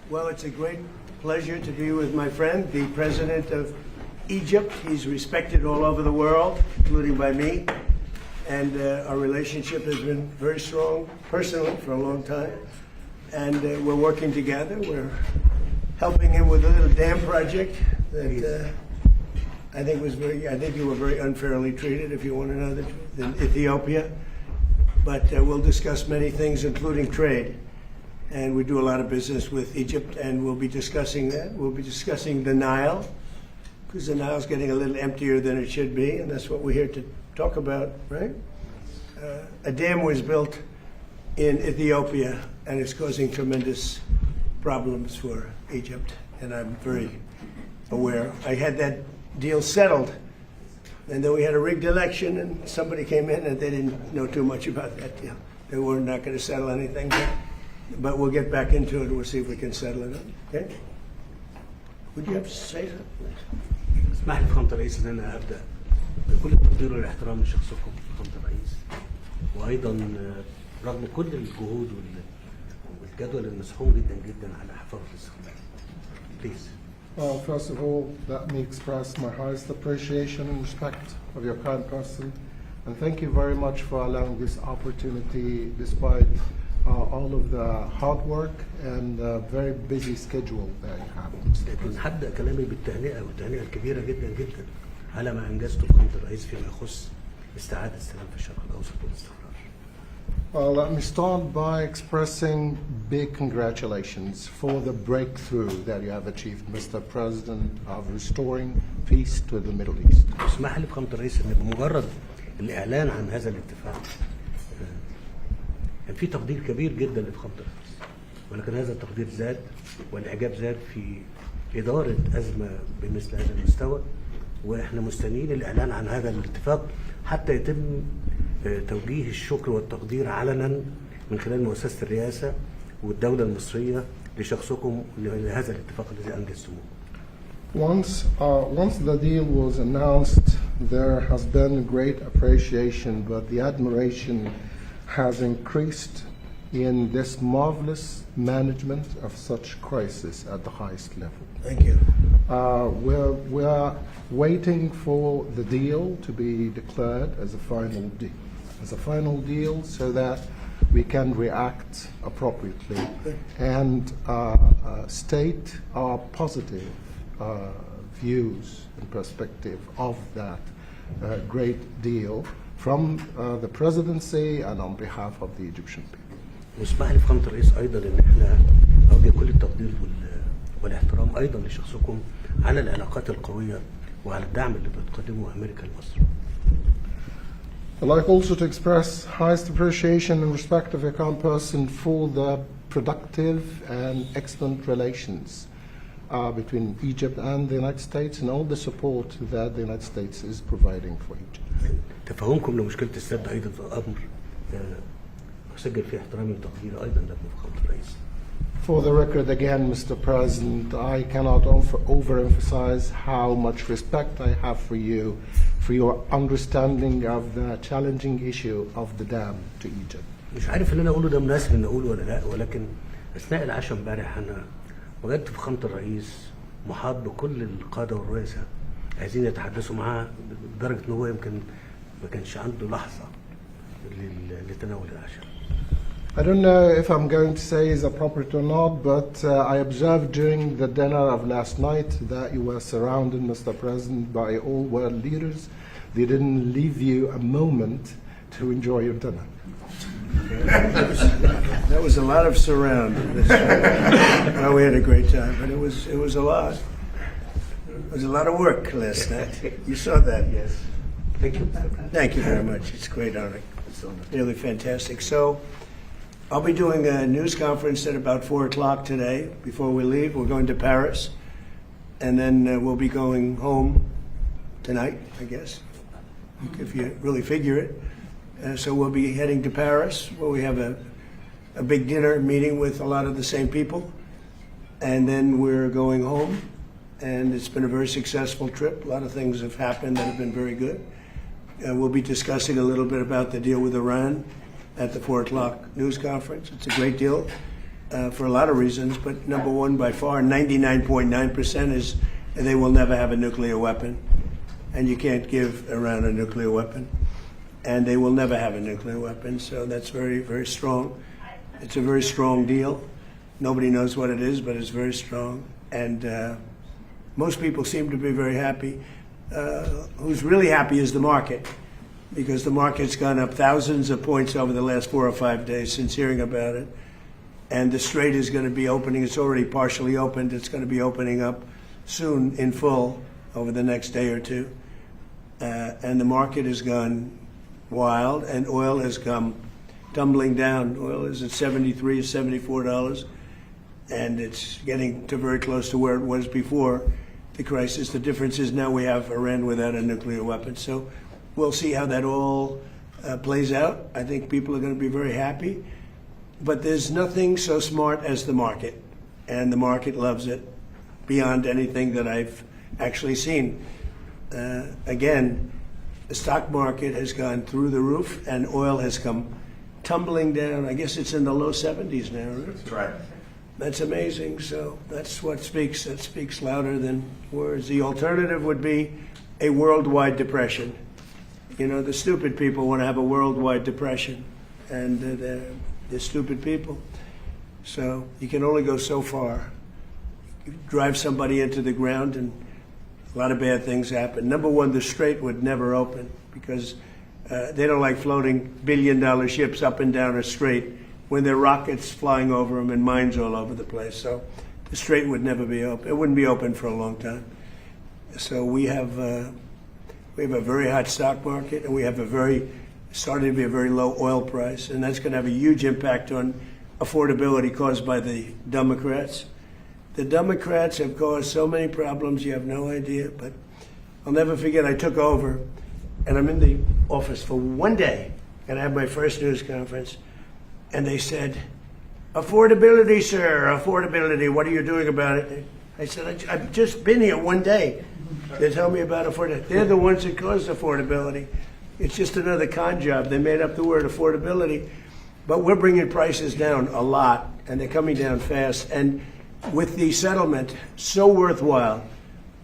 Well, it's a great pleasure to be with my friend, the president of Egypt. He's respected all over the world, including by me. And our relationship has been very strong personally for a long time. And we're working together. We're helping him with a little dam project that I think you were very unfairly treated, if you want to know the truth, in Ethiopia. But we'll discuss many things, including trade. And we do a lot of business with Egypt, and we'll be discussing that. We'll be discussing the Nile, because the Nile's getting a little emptier than it should be, and that's what we're here to talk about, right? A dam was built in Ethiopia, and it's causing tremendous problems for Egypt, and I'm very aware. I had that deal settled, and then we had a rigged election, and somebody came in, and they didn't know too much about that deal. They were not going to settle anything, but we'll get back into it. We'll see if we can settle it. Okay? Would you have to say something? اسمح لي فخامة الرئيس ان انا ابدا بكل التقدير والاحترام لشخصكم فخامة الرئيس، وايضا رغم كل الجهود والجدول المسحوم جدا جدا على حفاظ الاستقلال. Please. Well, first of all, let me express my highest appreciation and respect of your kind person, and thank you very much for allowing this opportunity despite all of the hard work and very busy schedule that you have. لكن هبدا كلامي بالتهنئه والتهنئه الكبيره جدا جدا على ما انجزته فخامة الرئيس فيما يخص استعاده السلام في الشرق الاوسط والاستقرار. Well, let me start by expressing big congratulations for the breakthrough that you have achieved, Mr. President, of restoring peace to the Middle East. اسمح لي فخامة الرئيس ان بمجرد الاعلان عن هذا الاتفاق كان في تقدير كبير جدا لفخامة الرئيس، ولكن هذا التقدير زاد والاعجاب زاد في اداره ازمه بمثل هذا المستوى، واحنا مستنيين الاعلان عن هذا الاتفاق حتى يتم توجيه الشكر والتقدير علنا من خلال مؤسسه الرئاسه والدوله المصريه لشخصكم لهذا الاتفاق الذي انجزتموه. Once the deal was announced, there has been great appreciation, but the admiration has increased in this marvelous management of such crisis at the highest level. Thank you. We're waiting for the deal to be declared as a final deal, so that we can react appropriately and state our positive views and perspective of that great deal from the presidency and on behalf of the Egyptian people. واسمح لي فخامة الرئيس ايضا ان احنا نوجه كل التقدير والاحترام ايضا لشخصكم على العلاقات القويه وعلى الدعم اللي بتقدمه امريكا لمصر. I'd like also to express highest appreciation and respect of your kind person for the productive and excellent relations between Egypt and the United States and all the support that the United States is providing for Egypt. تفهمكم لمشكله السد ايضا امر اسجل فيه احترامي وتقديري ايضا لكم فخامة الرئيس. For the record, again, Mr. President, I cannot overemphasize how much respect I have for you, for your understanding of the challenging issue of the dam to Egypt. مش عارف اللي انا اقوله ده مناسب ان اقوله ولا لا، ولكن اثناء العشاء امبارح انا وجدت فخامة الرئيس محاط بكل القاده والرؤساء عايزين يتحدثوا معاه لدرجه ان هو يمكن ما كانش عنده لحظه لتناول العشاء. I don't know if I'm going to say is appropriate or not, but I observed during the dinner of last night that you were surrounded, Mr. President, by all world leaders. They didn't leave you a moment to enjoy your dinner. That was a lot of surround. Well, we had a great time, but it was a lot. It was a lot of work last night. You saw that, yes. Thank you. Thank you very much. It's a great honor. It's really fantastic. So I'll be doing a news conference at about 4 o'clock today. Before we leave, we're going to Paris, and then we'll be going home tonight, I guess, if you really figure it. So we'll be heading to Paris, where we have a big dinner meeting with a lot of the same people, and then we're going home. And it's been a very successful trip. A lot of things have happened that have been very good. We'll be discussing a little bit about the deal with Iran at the 4 o'clock news conference. It's a great deal. for a lot of reasons, but number one, by far, 99.9% is they will never have a nuclear weapon. And you can't give Iran a nuclear weapon. And they will never have a nuclear weapon, so that's very, very strong. It's a very strong deal. Nobody knows what it is, but it's very strong. And most people seem to be very happy. Who's really happy is the market, because the market's gone up thousands of points over the last 4 or 5 days since hearing about it. And the Strait is going to be opening. It's already partially opened. It's going to be opening up soon in full over the next day or two. And the market has gone wild, and oil has come tumbling down. Oil is at $73 or $74, and it's getting to very close to where it was before the crisis. The difference is now we have Iran without a nuclear weapon. So we'll see how that all plays out. I think people are going to be very happy. But there's nothing so smart as the market, and the market loves it beyond anything that I've actually seen. Again, the stock market has gone through the roof, and oil has come tumbling down. I guess it's in the low 70s now, right? That's right. That's amazing. So that's what speaks. That speaks louder than words. The alternative would be a worldwide depression. You know, the stupid people want to have a worldwide depression, and they're stupid people. So you can only go so far. You drive somebody into the ground, and a lot of bad things happen. Number one, the Strait would never open because they don't like floating billion-dollar ships up and down a strait when there are rockets flying over them and mines all over the place. So the Strait would never be open. It wouldn't be open for a long time. So we have a very hot stock market, and we have starting to be a very low oil price, and that's going to have a huge impact on affordability caused by the Democrats. The Democrats have caused so many problems, you have no idea. But I'll never forget, I took over, and I'm in the office for 1 day, and I had my first news conference, and they said, affordability, sir, affordability, what are you doing about it? I said, I've just been here 1 day. They tell me about affordability. They're the ones that caused affordability. It's just another con job. They made up the word affordability. But we're bringing prices down a lot, and they're coming down fast. And with the settlement, so worthwhile,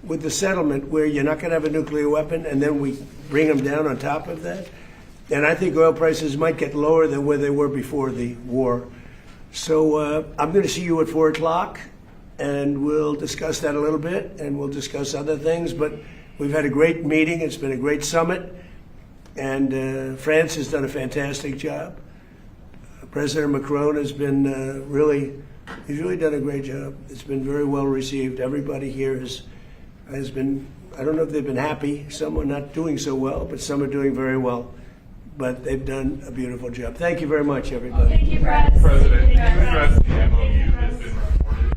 with the settlement where you're not going to have a nuclear weapon, and then we bring them down on top of that, and I think oil prices might get lower than where they were before the war. So I'm going to see you at 4 o'clock, and we'll discuss that a little bit, and we'll discuss other things. But we've had a great meeting. It's been a great summit, and France has done a fantastic job. President Macron has been he's really done a great job. It's been very well received. Everybody here has been, I don't know if they've been happy. Some are not doing so well, but some are doing very well. But they've done a beautiful job. Thank you very much, everybody. Thank you, President. President, can you address the MOU that's been reported?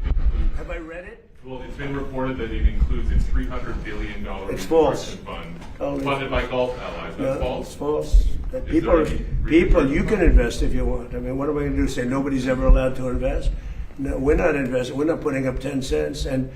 Have I read it? Well, it's been reported that it includes a $300 billion It's false. fund Totally. funded by Gulf allies. That's false. It's false. People, you can invest if you want. I mean, what am I going to do? Say nobody's ever allowed to invest? No, we're not investing. We're not putting up 10 cents. And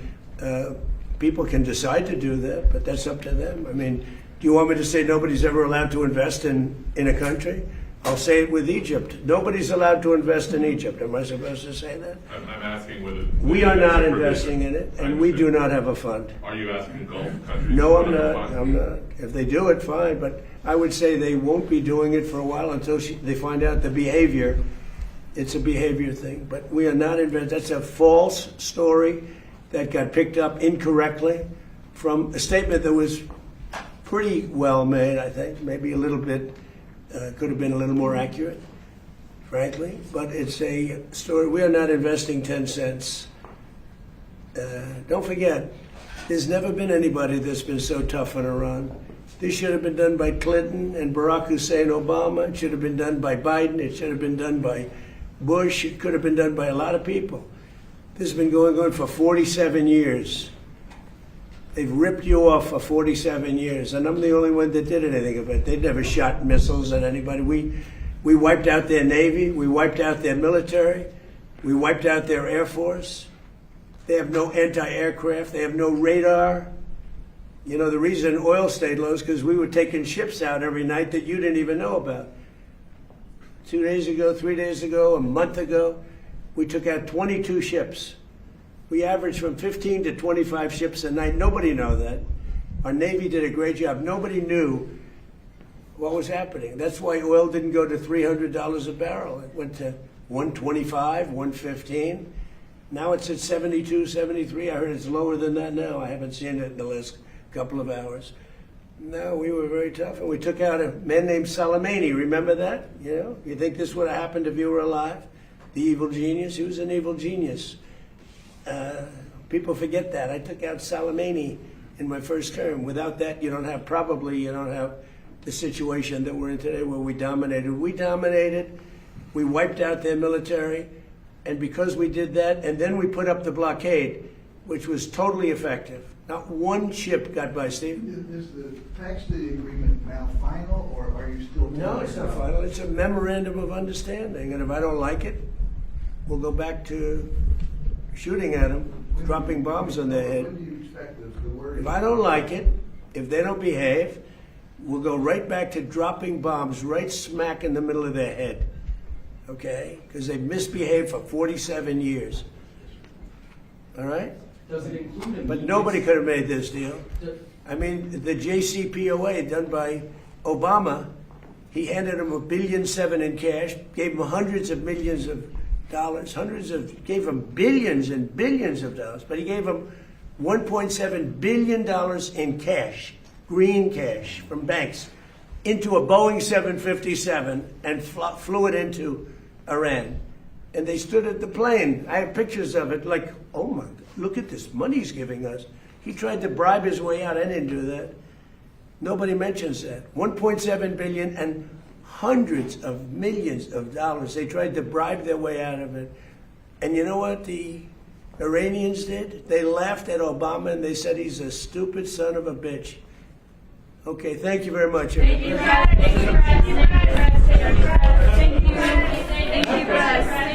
people can decide to do that, but that's up to them. I mean, do you want me to say nobody's ever allowed to invest in a country? I'll say it with Egypt. Nobody's allowed to invest in Egypt. Am I supposed to say that? I'm asking whether We are not investing in it, and we do not have a fund. Are you asking Gulf countries? No, to I'm fund a not. fund? I'm not. If they do it, fine. But I would say they won't be doing it for a while until they find out the behavior. It's a behavior thing. But we are not investing. That's a false story that got picked up incorrectly from a statement that was pretty well made, I think. Maybe a little bit, could have been a little more accurate, frankly. But it's a story. We are not investing 10 cents. Don't forget, there's never been anybody that's been so tough on Iran. This should have been done by Clinton and Barack Hussein Obama. It should have been done by Biden. It should have been done by Bush. It could have been done by a lot of people. This has been going on for 47 years. They've ripped you off for 47 years, and I'm the only one that did anything about it. They never shot missiles at anybody. We wiped out their Navy. We wiped out their military. We wiped out their Air Force. They have no anti-aircraft. They have no radar. You know, the reason oil stayed low is because we were taking ships out every night that you didn't even know about. 2 days ago, 3 days ago, a month ago, we took out 22 ships. We averaged from 15 to 25 ships a night. Nobody knew that. Our Navy did a great job. Nobody knew what was happening. That's why oil didn't go to $300 a barrel. It went to 125, 115. Now it's at 72, 73. I heard it's lower than that now. I haven't seen it in the last couple of hours. No, we were very tough, and we took out a man named Soleimani. Remember that? You know, you think this would have happened if you were alive? The evil genius. He was an evil genius. People forget that. I took out Soleimani in my first term. Without that, you don't have the situation that we're in today, where we dominated. We wiped out their military, and because we did that, and then we put up the blockade, which was totally effective. Not one ship got by, Steve. Is the text of the agreement now final, or are you still? No, it's not final. It's a memorandum of understanding, and if I don't like it, we'll go back to shooting at them, dropping bombs on their head. When do you expect the word? If I don't like it, if they don't behave, we'll go right back to dropping bombs right smack in the middle of their head. Okay? Because they've misbehaved for 47 years. All right? Does it include? But nobody could have made this deal. I mean, the JCPOA done by Obama, he handed him $1.7 billion in cash, gave him hundreds of millions of dollars, gave him billions and billions of dollars, but he gave him $1.7 billion in cash, green cash from banks, into a Boeing 757 and flew it into Iran. And they stood at the plane. I have pictures of it, like, oh my, look at this money he's giving us. He tried to bribe his way out. I didn't do that. Nobody mentions that. 1.7 billion and hundreds of millions of dollars. They tried to bribe their way out of it. And you know what the Iranians did? They laughed at Obama and they said he's a stupid son of a bitch. Okay, thank you very much. Thank you, Brad. Thank you, Brad. Thank you, Brad. Thank you, Brad. Thank you, Brad.